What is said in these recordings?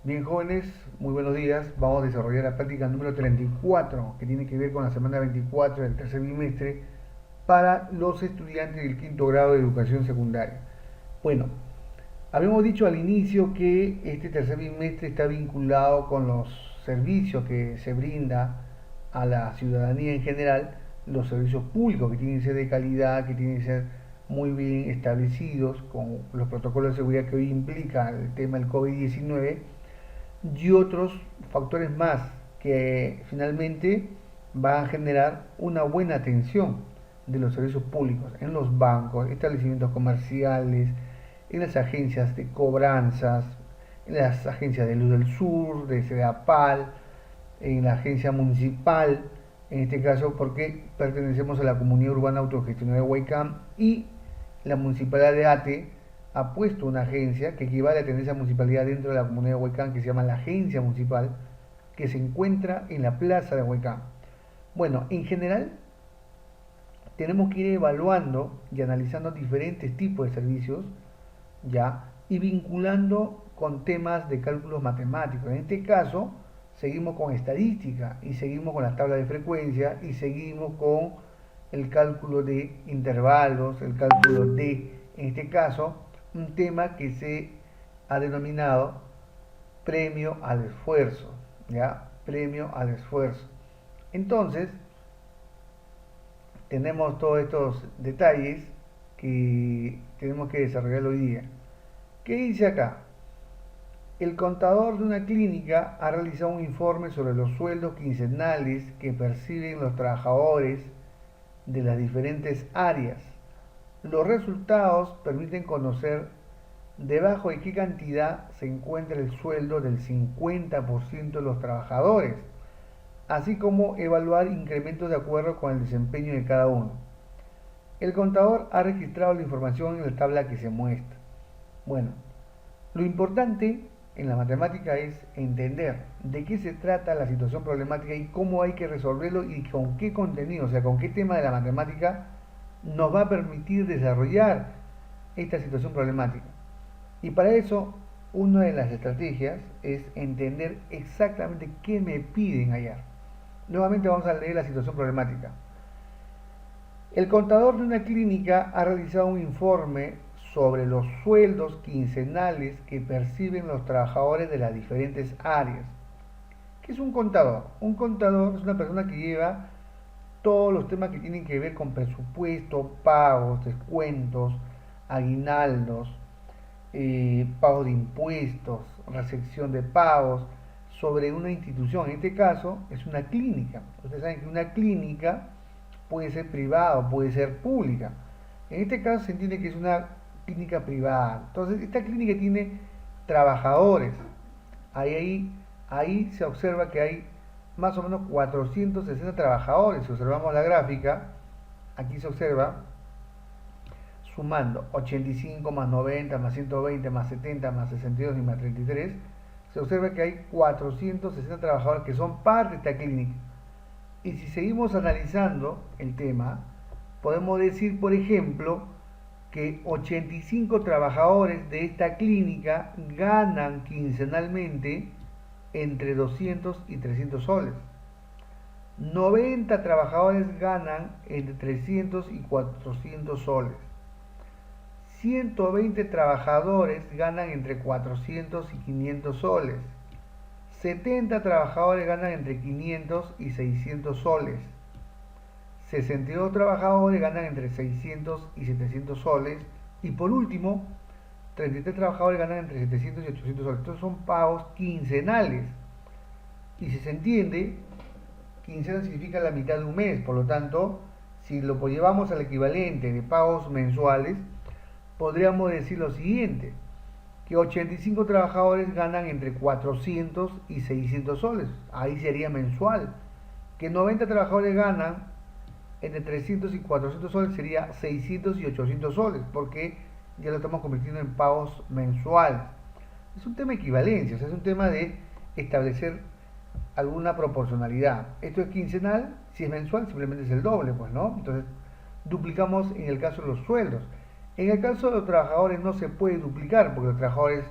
Bien, jóvenes, muy buenos días. Vamos a desarrollar la práctica número 34, que tiene que ver con la semana 24 del tercer bimestre para los estudiantes del quinto grado de educación secundaria. Bueno, habíamos dicho al inicio que este tercer bimestre está vinculado con los servicios que se brinda a la ciudadanía en general, los servicios públicos que tienen que ser de calidad, que tienen que ser muy bien establecidos con los protocolos de seguridad que hoy implica el tema del COVID-19 y otros factores más que finalmente van a generar una buena atención de los servicios públicos en los bancos, establecimientos comerciales, en las agencias de cobranzas, en las agencias de Luz del Sur, de CEDAPAL, en la agencia municipal, en este caso porque pertenecemos a la Comunidad Urbana Autogestionada de Huaycán y la Municipalidad de Ate ha puesto una agencia que equivale a tener esa municipalidad dentro de la Comunidad de Huaycán que se llama la Agencia Municipal que se encuentra en la Plaza de Huaycán. Bueno, en general tenemos que ir evaluando y analizando diferentes tipos de servicios ya y vinculando con temas de cálculos matemáticos. En este caso, seguimos con estadística y seguimos con la tabla de frecuencia y seguimos con el cálculo de intervalos, el cálculo de, en este caso, un tema que se ha denominado premio al esfuerzo, ¿ya? Premio al esfuerzo. Entonces, tenemos todos estos detalles que tenemos que desarrollar hoy día. ¿Qué dice acá? El contador de una clínica ha realizado un informe sobre los sueldos quincenales que perciben los trabajadores de las diferentes áreas. Los resultados permiten conocer debajo de qué cantidad se encuentra el sueldo del 50% de los trabajadores, así como evaluar incrementos de acuerdo con el desempeño de cada uno. El contador ha registrado la información en la tabla que se muestra. Bueno, lo importante en la matemática es entender de qué se trata la situación problemática y cómo hay que resolverlo y con qué contenido, o sea, con qué tema de la matemática nos va a permitir desarrollar esta situación problemática. Y para eso, una de las estrategias es entender exactamente qué me piden hallar. Nuevamente vamos a leer la situación problemática. El contador de una clínica ha realizado un informe sobre los sueldos quincenales que perciben los trabajadores de las diferentes áreas. ¿Qué es un contador? Un contador es una persona que lleva todos los temas que tienen que ver con presupuesto, pagos, descuentos, aguinaldos, pago de impuestos, recepción de pagos sobre una institución. En este caso es una clínica. Ustedes saben que una clínica puede ser privada o puede ser pública. En este caso se entiende que es una clínica privada. Entonces, esta clínica tiene trabajadores. Ahí se observa que hay más o menos 460 trabajadores. Si observamos la gráfica, aquí se observa sumando 85 más 90 más 120 más 70 más 62 y más 33, se observa que hay 460 trabajadores que son parte de esta clínica. Y si seguimos analizando el tema, podemos decir, por ejemplo, que 85 trabajadores de esta clínica ganan quincenalmente entre 200 y 300 soles. 90 trabajadores ganan entre 300 y 400 soles. 120 trabajadores ganan entre 400 y 500 soles. 70 trabajadores ganan entre 500 y 600 soles. 62 trabajadores ganan entre 600 y 700 soles. Y por último, 33 trabajadores ganan entre 700 y 800 soles. Estos son pagos quincenales. Y si se entiende, quincena significa la mitad de un mes. Por lo tanto, si lo llevamos al equivalente de pagos mensuales, podríamos decir lo siguiente, que 85 trabajadores ganan entre 400 y 600 soles, ahí sería mensual, que 90 trabajadores ganan entre 300 y 400 soles sería 600 y 800 soles, porque ya lo estamos convirtiendo en pagos mensuales. Es un tema de equivalencia, o sea, es un tema de establecer alguna proporcionalidad. Esto es quincenal, si es mensual simplemente es el doble, pues, ¿no? Entonces, duplicamos en el caso de los sueldos. En el caso de los trabajadores no se puede duplicar porque los trabajadores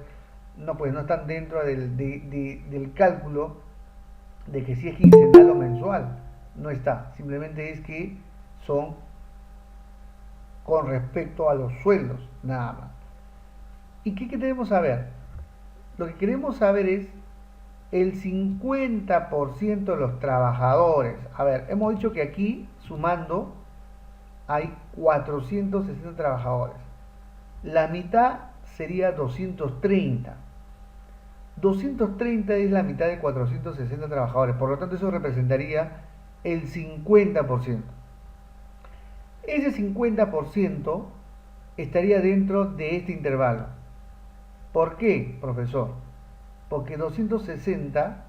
no, pues no están dentro del cálculo de que si es quincenal o mensual. No está, simplemente es que son con respecto a los sueldos, nada más. ¿Y qué queremos saber? Lo que queremos saber es el 50% de los trabajadores. A ver, hemos dicho que aquí, sumando, hay 460 trabajadores. La mitad sería 230. 230 es la mitad de 460 trabajadores, por lo tanto eso representaría el 50%. Ese 50% estaría dentro de este intervalo. ¿Por qué, profesor? Porque 260,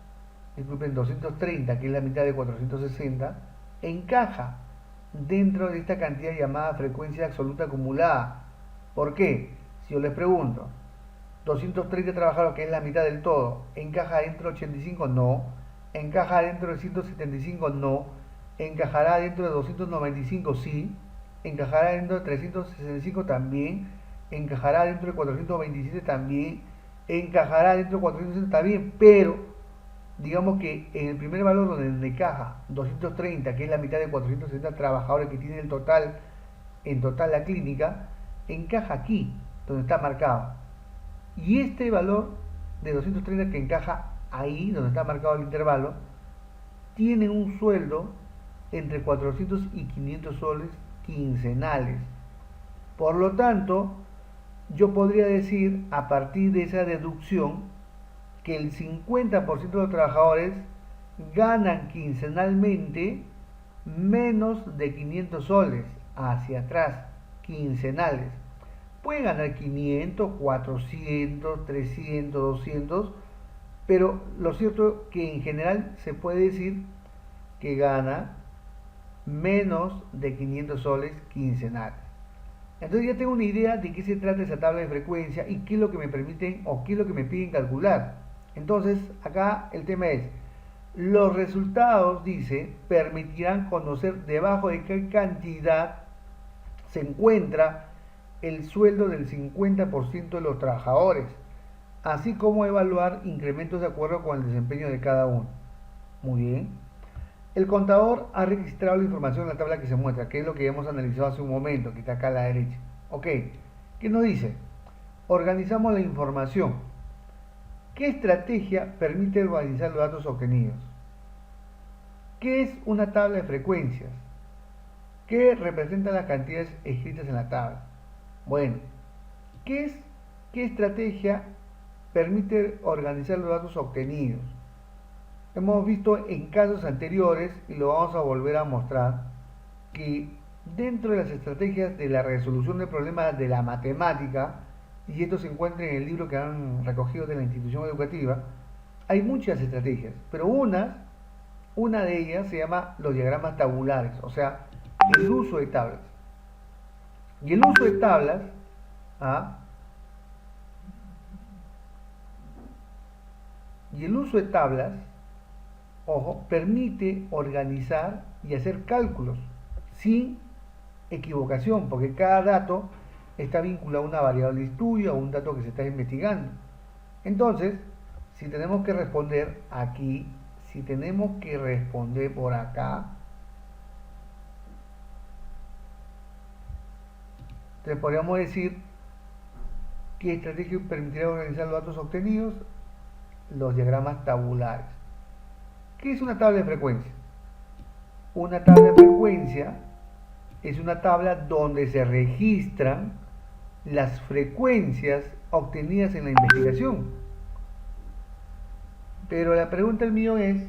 disculpen, 230, que es la mitad de 460, encaja dentro de esta cantidad llamada frecuencia absoluta acumulada. ¿Por qué? Si yo les pregunto, 230 trabajadores, que es la mitad del todo, ¿encaja dentro de 85? No. ¿Encaja dentro de 175? No. ¿Encajará dentro de 295? Sí. ¿Encajará dentro de 365? También. ¿Encajará dentro de 427? También. ¿Encajará dentro de 460? También. Pero, digamos que en el primer valor donde encaja 230, que es la mitad de 460 trabajadores que tiene el total, en total la clínica, encaja aquí, donde está marcado. Y este valor de 230 que encaja ahí, donde está marcado el intervalo, tiene un sueldo entre 400 y 500 soles quincenales. Por lo tanto, yo podría decir, a partir de esa deducción, que el 50% de los trabajadores ganan quincenalmente menos de 500 soles hacia atrás, quincenales. Pueden ganar 500, 400, 300, 200, pero lo cierto es que en general se puede decir que gana menos de 500 soles quincenales. Entonces ya tengo una idea de qué se trata esa tabla de frecuencia y qué es lo que me permiten o qué es lo que me piden calcular. Entonces acá el tema es, los resultados, dice, permitirán conocer debajo de qué cantidad se encuentra el sueldo del 50% de los trabajadores, así como evaluar incrementos de acuerdo con el desempeño de cada uno. Muy bien. El contador ha registrado la información en la tabla que se muestra, que es lo que hemos analizado hace un momento, que está acá a la derecha. Ok, ¿qué nos dice? Organizamos la información. ¿Qué estrategia permite organizar los datos obtenidos? ¿Qué es una tabla de frecuencias? ¿Qué representan las cantidades escritas en la tabla? Bueno, ¿qué estrategia permite organizar los datos obtenidos? Hemos visto en casos anteriores, y lo vamos a volver a mostrar, que dentro de las estrategias de la resolución de problemas de la matemática, y esto se encuentra en el libro que han recogido de la institución educativa, hay muchas estrategias, pero una de ellas se llama los diagramas tabulares, o sea, el uso de tablas. Y el uso de tablas, ¿ah? Y el uso de tablas, ojo, permite organizar y hacer cálculos sin equivocación, porque cada dato está vinculado a una variable de estudio, a un dato que se está investigando. Entonces, si tenemos que responder aquí, si tenemos que responder por acá, entonces podríamos decir qué estrategia permitirá organizar los datos obtenidos, los diagramas tabulares. ¿Qué es una tabla de frecuencia? Una tabla de frecuencia es una tabla donde se registran las frecuencias obtenidas en la investigación. Pero la pregunta del millón es,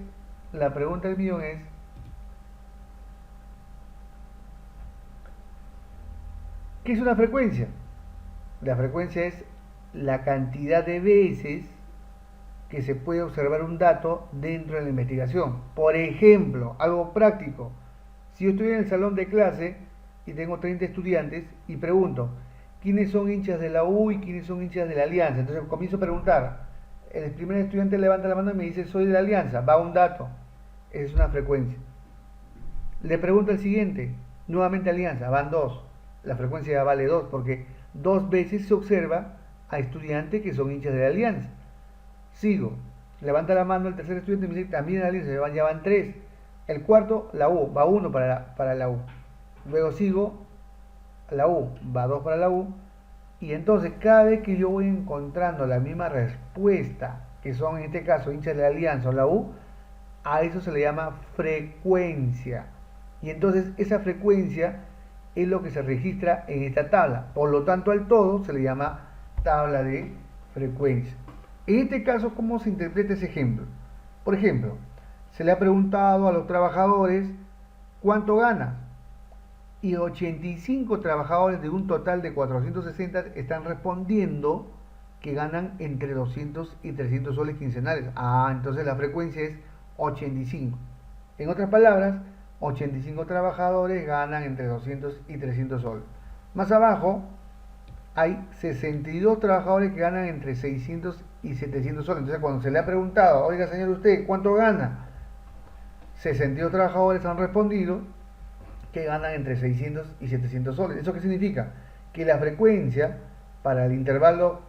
¿qué es una frecuencia? La frecuencia es la cantidad de veces que se puede observar un dato dentro de la investigación. Por ejemplo, algo práctico. Si yo estoy en el salón de clase y tengo 30 estudiantes y pregunto, ¿quiénes son hinchas de la U y quiénes son hinchas de la Alianza? Entonces comienzo a preguntar. El primer estudiante levanta la mano y me dice, soy de la Alianza. Va un dato. Esa es una frecuencia. Le pregunto al siguiente, nuevamente Alianza, van dos. La frecuencia ya vale 2 porque 2 veces se observa a estudiantes que son hinchas de la Alianza. Sigo. Levanta la mano el tercer estudiante y me dice también en la Alianza, ya van 3. El cuarto, la U, va 1 para la U. Luego sigo, la U, va 2 para la U. Y entonces cada vez que yo voy encontrando la misma respuesta, que son en este caso hinchas de la Alianza o la U, a eso se le llama frecuencia. Y entonces esa frecuencia es lo que se registra en esta tabla. Por lo tanto, al todo se le llama tabla de frecuencia. En este caso, ¿cómo se interpreta ese ejemplo? Por ejemplo, se le ha preguntado a los trabajadores cuánto ganan. Y 85 trabajadores de un total de 460 están respondiendo que ganan entre 200 y 300 soles quincenales. Entonces la frecuencia es 85. En otras palabras, 85 trabajadores ganan entre 200 y 300 soles. Más abajo hay 62 trabajadores que ganan entre 600 y 700 soles. Entonces cuando se le ha preguntado, oiga señor, ¿usted cuánto gana? 62 trabajadores han respondido que ganan entre 600 y 700 soles. ¿Eso qué significa? Que la frecuencia para el intervalo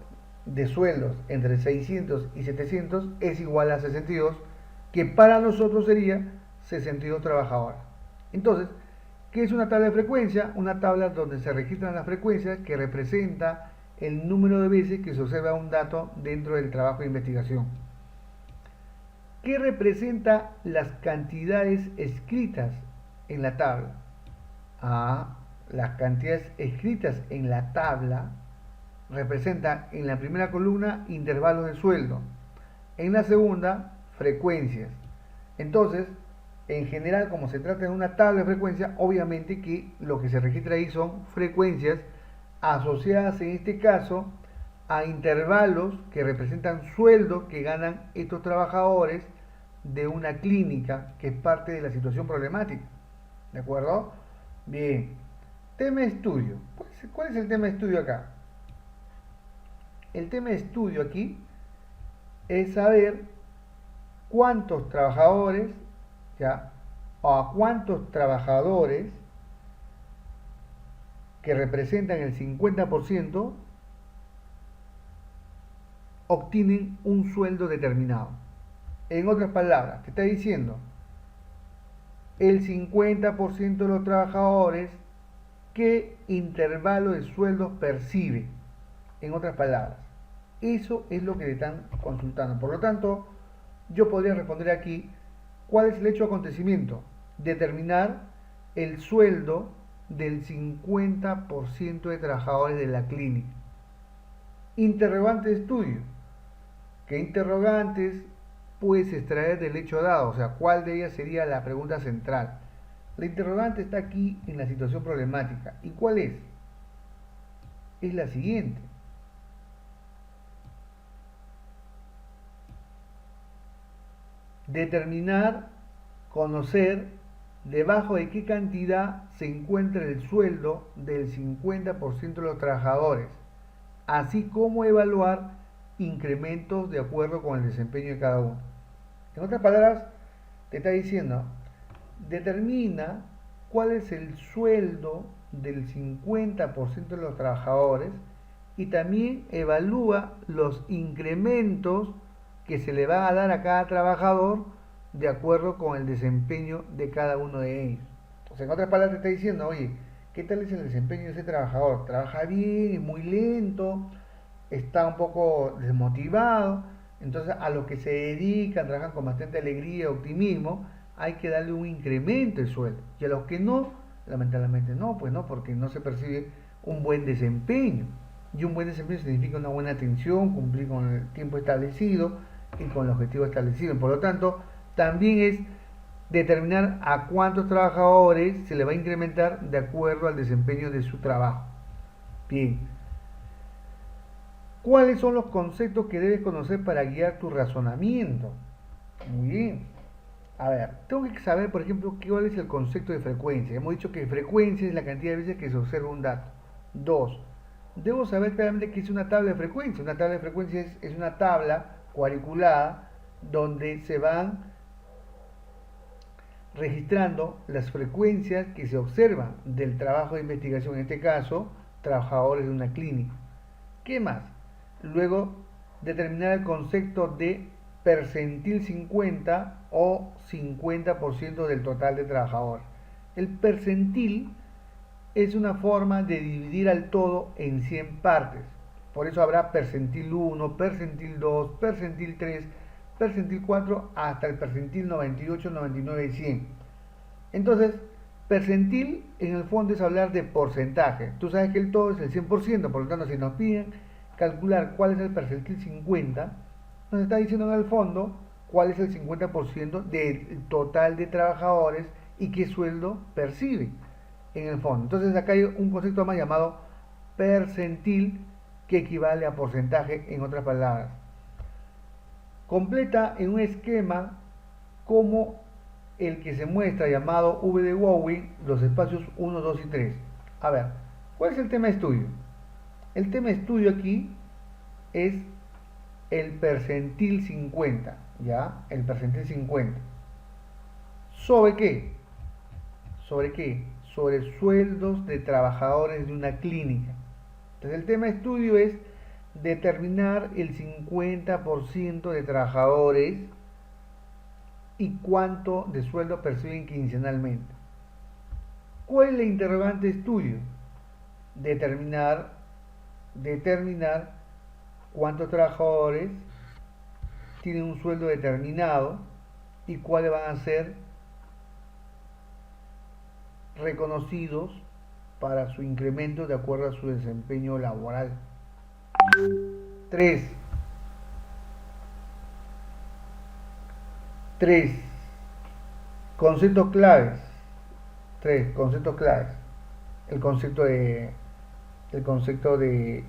de sueldos entre 600 y 700 es igual a 62, que para nosotros sería 62 trabajadores. Entonces, ¿qué es una tabla de frecuencia? Una tabla donde se registran las frecuencias que representa el número de veces que se observa un dato dentro del trabajo de investigación. ¿Qué representa las cantidades escritas en la tabla? Las cantidades escritas en la tabla representan en la primera columna intervalos de sueldo, en la segunda frecuencias. Entonces, en general, como se trata de una tabla de frecuencia, obviamente que lo que se registra ahí son frecuencias asociadas en este caso a intervalos que representan sueldos que ganan estos trabajadores de una clínica que es parte de la situación problemática. ¿De acuerdo? Bien. Tema de estudio. ¿Cuál es el tema de estudio acá? El tema de estudio aquí es saber cuántos trabajadores, o a cuántos trabajadores que representan el 50% obtienen un sueldo determinado. En otras palabras, te está diciendo el 50% de los trabajadores qué intervalo de sueldos percibe. En otras palabras, eso es lo que le están consultando. Por lo tanto, yo podría responder aquí, ¿cuál es el hecho de acontecimiento? Determinar el sueldo del 50% de trabajadores de la clínica. Interrogante de estudio. ¿Qué interrogantes puedes extraer del hecho dado? O sea, ¿cuál de ellas sería la pregunta central? La interrogante está aquí en la situación problemática. ¿Y cuál es? Es la siguiente. Determinar, conocer, debajo de qué cantidad se encuentra el sueldo del 50% de los trabajadores, así como evaluar incrementos de acuerdo con el desempeño de cada uno. En otras palabras, te está diciendo, determina cuál es el sueldo del 50% de los trabajadores y también evalúa los incrementos que se le va a dar a cada trabajador de acuerdo con el desempeño de cada uno de ellos. O sea, en otras palabras te está diciendo, oye, ¿qué tal es el desempeño de ese trabajador? Trabaja bien, es muy lento, está un poco desmotivado. Entonces, a los que se dedican, trabajan con bastante alegría y optimismo, hay que darle un incremento de sueldo. Y a los que no, lamentablemente no, pues no, porque no se percibe un buen desempeño. Y un buen desempeño significa una buena atención, cumplir con el tiempo establecido y con el objetivo establecido. Por lo tanto, también es determinar a cuántos trabajadores se le va a incrementar de acuerdo al desempeño de su trabajo. Bien. ¿Cuáles son los conceptos que debes conocer para guiar tu razonamiento? Muy bien. A ver, tengo que saber, por ejemplo, cuál es el concepto de frecuencia. Hemos dicho que frecuencia es la cantidad de veces que se observa un dato. 2. Debo saber claramente qué es una tabla de frecuencia. Una tabla de frecuencia es una tabla cuadriculada donde se van registrando las frecuencias que se observan del trabajo de investigación, en este caso, trabajadores de una clínica. ¿Qué más? luego determinar el concepto de percentil 50 o 50% del total de trabajadores. El percentil es una forma de dividir al todo en 100 partes. Por eso habrá percentil 1, percentil 2, percentil 3, percentil 4, hasta el percentil 98, 99 y 100. Entonces, percentil en el fondo es hablar de porcentaje. Tú sabes que el todo es el 100%, por lo tanto, si nos piden calcular cuál es el percentil 50, nos está diciendo en el fondo cuál es el 50% del total de trabajadores y qué sueldo percibe en el fondo. Entonces acá hay un concepto más llamado percentil, que equivale a porcentaje, en otras palabras. Completa en un esquema como el que se muestra llamado V de Wowing los espacios 1, 2 y 3. A ver, ¿cuál es el tema de estudio? El tema de estudio aquí es el percentil 50, ¿ya? El percentil 50. ¿Sobre qué? ¿Sobre qué? Sobre sueldos de trabajadores de una clínica. Entonces el tema de estudio es determinar el 50% de trabajadores y cuánto de sueldo perciben quincenalmente. ¿Cuál es la interrogante de estudio? Determinar cuántos trabajadores tienen un sueldo determinado y cuáles van a ser reconocidos para su incremento de acuerdo a su desempeño laboral. 3. Conceptos claves. 3 conceptos claves. El concepto de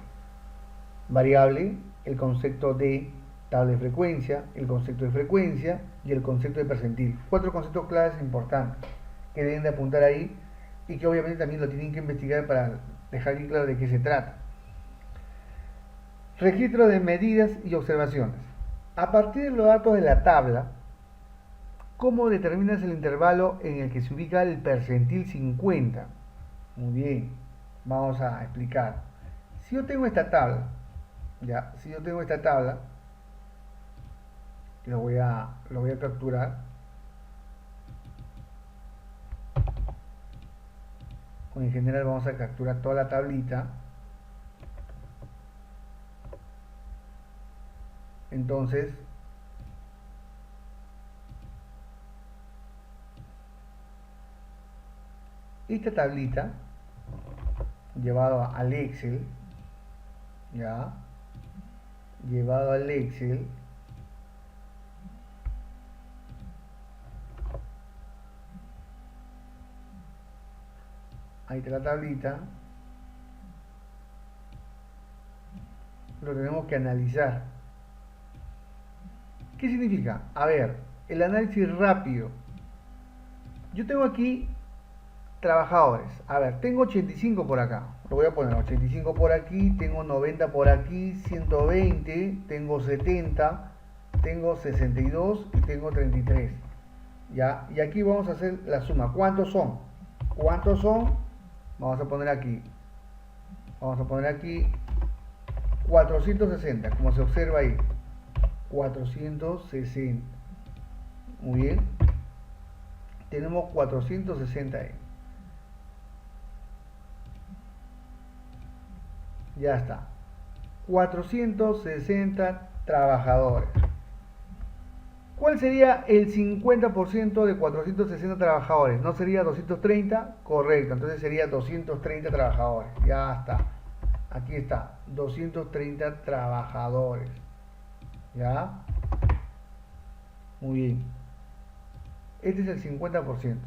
variable, el concepto de tabla de frecuencia, el concepto de frecuencia y el concepto de percentil. 4 conceptos claves importantes que deben de apuntar ahí y que obviamente también lo tienen que investigar para dejar bien claro de qué se trata. Registro de medidas y observaciones. A partir de los datos de la tabla, ¿cómo determinas el intervalo en el que se ubica el percentil 50? Muy bien, vamos a explicar. Si yo tengo esta tabla, lo voy a capturar. En general vamos a capturar toda la tablita. Entonces, esta tablita, llevado al Excel, ahí está la tablita, lo tenemos que analizar. ¿Qué significa? A ver, el análisis rápido. Yo tengo aquí trabajadores. A ver, tengo 85 por acá. Lo voy a poner 85 por aquí, tengo 90 por aquí, 120, tengo 70, tengo 62 y tengo 33. ¿Ya? Y aquí vamos a hacer la suma. ¿Cuántos son? ¿Cuántos son? Vamos a poner aquí. 460, como se observa ahí. 460. Muy bien. Tenemos 460 ahí. Ya está. 460 trabajadores. ¿Cuál sería el 50% de 460 trabajadores? ¿No sería 230? Correcto, entonces sería 230 trabajadores. Ya está. Aquí está, 230 trabajadores. ¿Ya? Muy bien. Este es el 50%.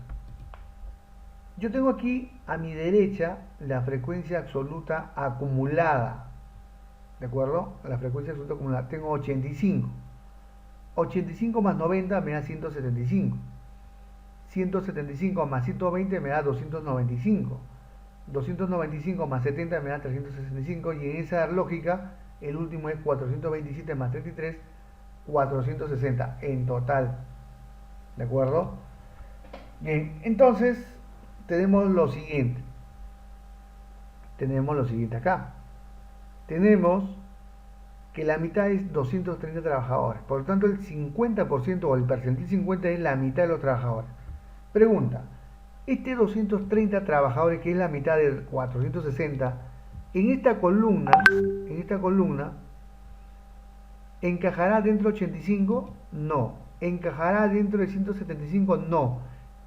Yo tengo aquí a mi derecha la frecuencia absoluta acumulada. ¿De acuerdo? La frecuencia absoluta acumulada. Tengo 85. 85 más 90 me da 175. 175 más 120 me da 295. 295 más 70 me da 365. Y en esa lógica, el último es 427 más 33, 460 en total. ¿De acuerdo? Bien, entonces tenemos lo siguiente. Tenemos lo siguiente acá. Tenemos que la mitad es 230 trabajadores. Por lo tanto, el 50% o el percentil 50 es la mitad de los trabajadores. Pregunta, este 230 trabajadores, que es la mitad de 460, en esta columna, ¿encajará dentro de 85? No. ¿Encajará dentro de 175? No.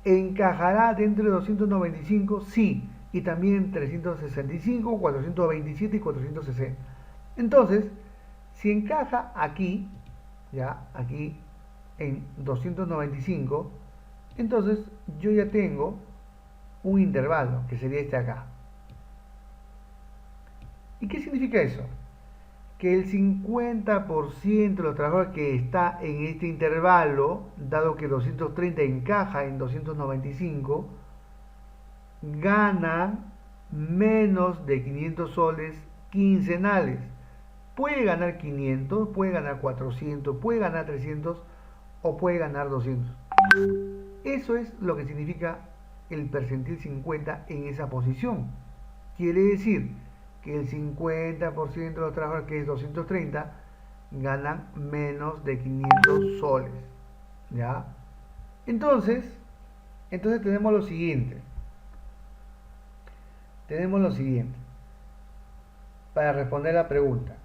¿Encajará dentro de 295? Sí. Y también 365, 427 y 460. Entonces, si encaja aquí, ya, aquí en 295, entonces yo ya tengo un intervalo, que sería este acá. ¿Y qué significa eso? Que el 50% de los trabajadores que está en este intervalo, dado que 230 encaja en 295, ganan menos de 500 soles quincenales. Puede ganar 500, puede ganar 400, puede ganar 300 o puede ganar 200. Eso es lo que significa el percentil 50 en esa posición. Quiere decir que el 50% de los trabajadores, que es 230, ganan menos de 500 soles. ¿Ya? Entonces tenemos lo siguiente. Para responder la pregunta.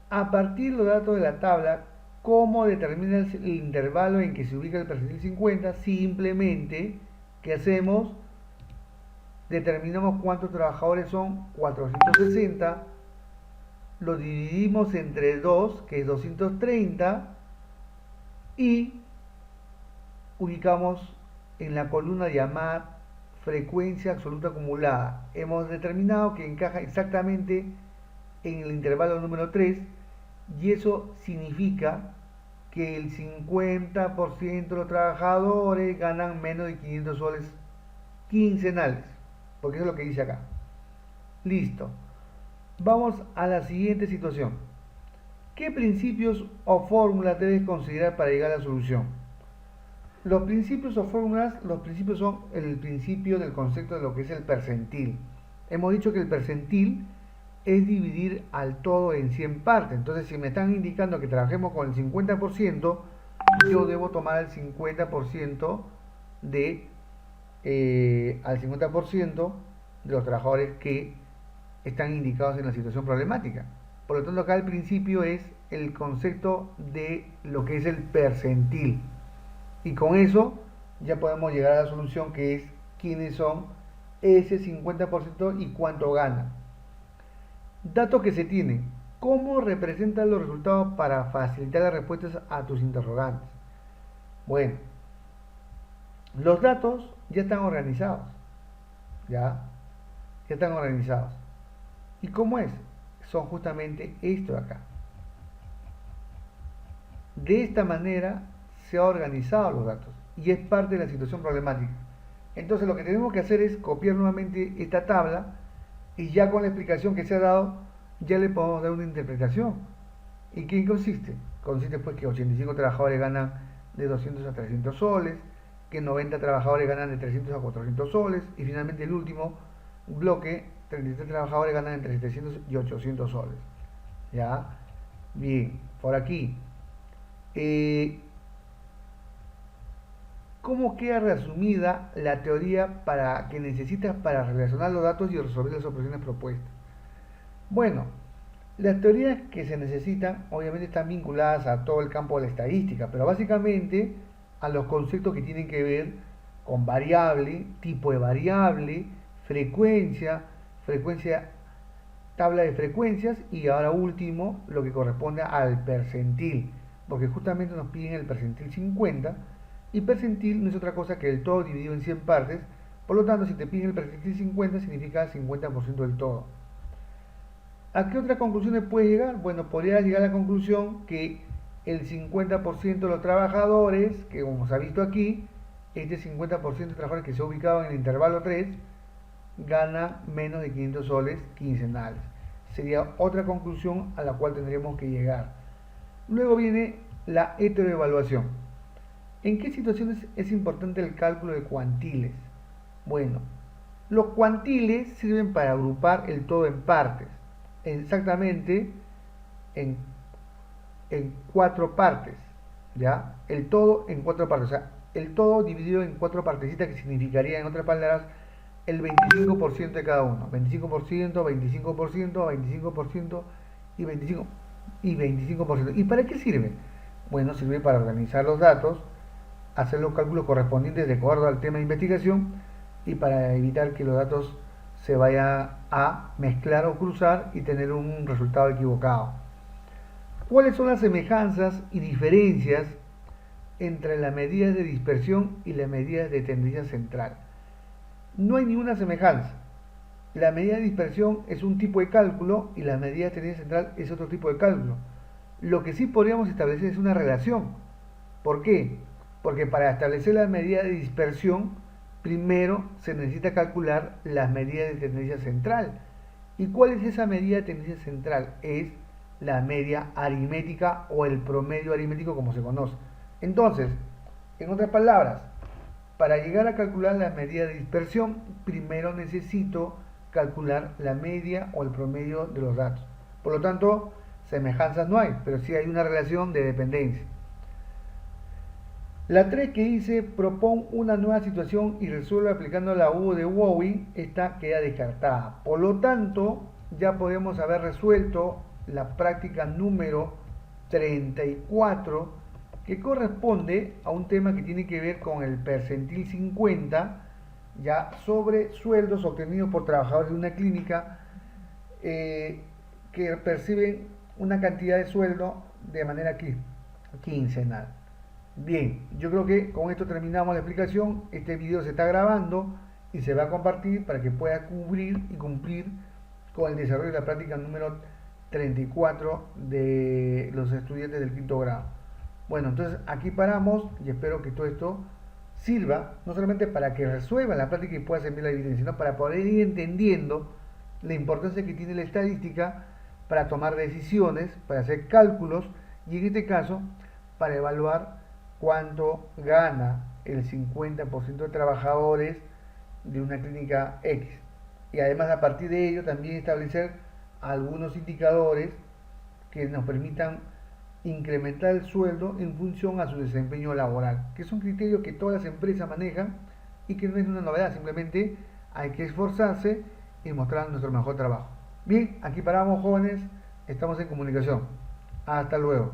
A partir de los datos de la tabla, ¿cómo determina el intervalo en que se ubica el percentil 50? Simplemente, ¿qué hacemos? Determinamos cuántos trabajadores son 460, lo dividimos entre 2, que es 230, y ubicamos en la columna llamada frecuencia absoluta acumulada. Hemos determinado que encaja exactamente en el intervalo número 3, y eso significa que el 50% de los trabajadores ganan menos de 500 soles quincenales, porque eso es lo que dice acá. Listo. Vamos a la siguiente situación. ¿Qué principios o fórmulas debes considerar para llegar a la solución? Los principios o fórmulas, los principios son el principio del concepto de lo que es el percentil. Hemos dicho que el percentil es dividir al todo en 100 partes. Entonces, si me están indicando que trabajemos con el 50%, yo debo tomar el 50% al 50% de los trabajadores que están indicados en la situación problemática. Por lo tanto, acá el principio es el concepto de lo que es el percentil. Y con eso ya podemos llegar a la solución, que es quiénes son ese 50% y cuánto ganan. Datos que se tienen. ¿Cómo representan los resultados para facilitar las respuestas a tus interrogantes? Bueno, los datos ya están organizados. Ya están organizados. ¿Y cómo es? Son justamente esto de acá. De esta manera se han organizado los datos y es parte de la situación problemática. Entonces lo que tenemos que hacer es copiar nuevamente esta tabla, y ya con la explicación que se ha dado ya le podemos dar una interpretación. ¿Y qué consiste? Consiste pues que 85 trabajadores ganan de 200 a 300 soles, que 90 trabajadores ganan de 300 a 400 soles, y finalmente el último bloque, 33 trabajadores ganan entre 700 y 800 soles. ¿Ya? Bien, por aquí. ¿Cómo queda resumida la teoría que necesitas para relacionar los datos y resolver las operaciones propuestas? Bueno, las teorías que se necesitan obviamente están vinculadas a todo el campo de la estadística, pero básicamente a los conceptos que tienen que ver con variable, tipo de variable, frecuencia, tabla de frecuencias, y ahora último lo que corresponde al percentil, porque justamente nos piden el percentil 50, y percentil no es otra cosa que el todo dividido en 100 partes. Por lo tanto, si te piden el percentil 50, significa 50% del todo. ¿A qué otras conclusiones puedes llegar? Bueno, podrías llegar a la conclusión que el 50% de los trabajadores, que como se ha visto aquí, este 50% de trabajadores que se ha ubicado en el intervalo 3, gana menos de 500 soles quincenales. Sería otra conclusión a la cual tendríamos que llegar. Luego viene la heteroevaluación. ¿En qué situaciones es importante el cálculo de cuantiles? Bueno, los cuantiles sirven para agrupar el todo en partes. exactamente en, en cuatro partes, ¿ya? El todo en cuatro partes, o sea, el todo dividido en cuatro partecitas que significaría, en otras palabras, el 25% de cada uno. 25%, 25%, 25% y 25%. Y 25%. ¿Y para qué sirve? Bueno, sirve para organizar los datos, hacer los cálculos correspondientes de acuerdo al tema de investigación y para evitar que los datos se vayan a mezclar o cruzar y tener un resultado equivocado. ¿Cuáles son las semejanzas y diferencias entre las medidas de dispersión y las medidas de tendencia central? No hay ninguna semejanza. La medida de dispersión es un tipo de cálculo y la medida de tendencia central es otro tipo de cálculo. Lo que sí podríamos establecer es una relación. ¿Por qué? Porque para establecer la medida de dispersión, primero se necesita calcular las medidas de tendencia central. ¿Y cuál es esa medida de tendencia central? Es la media aritmética o el promedio aritmético como se conoce. Entonces, en otras palabras, para llegar a calcular la medida de dispersión, primero necesito calcular la media o el promedio de los datos. Por lo tanto, semejanzas no hay, pero sí hay una relación de dependencia. La 3 que dice propon una nueva situación y resuelve aplicando la U de Wowing, esta queda descartada. Por lo tanto, ya podemos haber resuelto la práctica número 34, que corresponde a un tema que tiene que ver con el percentil 50, ya sobre sueldos obtenidos por trabajadores de una clínica que perciben una cantidad de sueldo de manera quincenal. Bien, yo creo que con esto terminamos la explicación. Este video se está grabando y se va a compartir para que pueda cubrir y cumplir con el desarrollo de la práctica número 34 de los estudiantes del quinto grado. Bueno, entonces aquí paramos y espero que todo esto sirva no solamente para que resuelva la práctica y pueda servir la evidencia, sino para poder ir entendiendo la importancia que tiene la estadística para tomar decisiones, para hacer cálculos y en este caso para evaluar cuánto gana el 50% de trabajadores de una clínica X. Y además a partir de ello también establecer algunos indicadores que nos permitan incrementar el sueldo en función a su desempeño laboral, que son criterios que todas las empresas manejan y que no es una novedad, simplemente hay que esforzarse y mostrar nuestro mejor trabajo. Bien, aquí paramos, jóvenes, estamos en comunicación. Hasta luego.